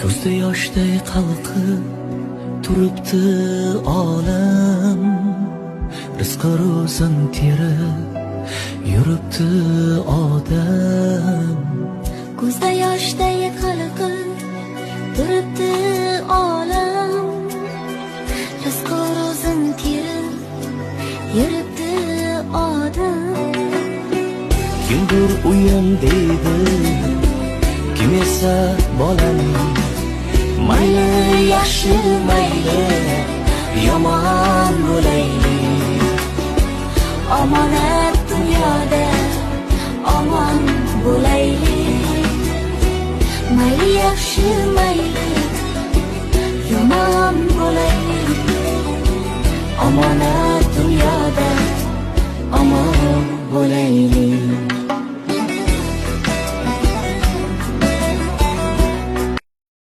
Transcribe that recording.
Ko'zda yoshday qalqib turibdi olam, rizqi ro'zin terib yuribdi odam. Ko'zda yoshday qalqib turibdi olam, rizqi ro'zin terib yuribdi odam. Kimdir uyam deydi, kim esa bolam. Mayli yaxshi mayli yomon bo'laylik, omonat dunyoda omon bo'laylik. Mayli yaxshi mayli yomon bo'laylik, omonat dunyoda omon bo'laylik.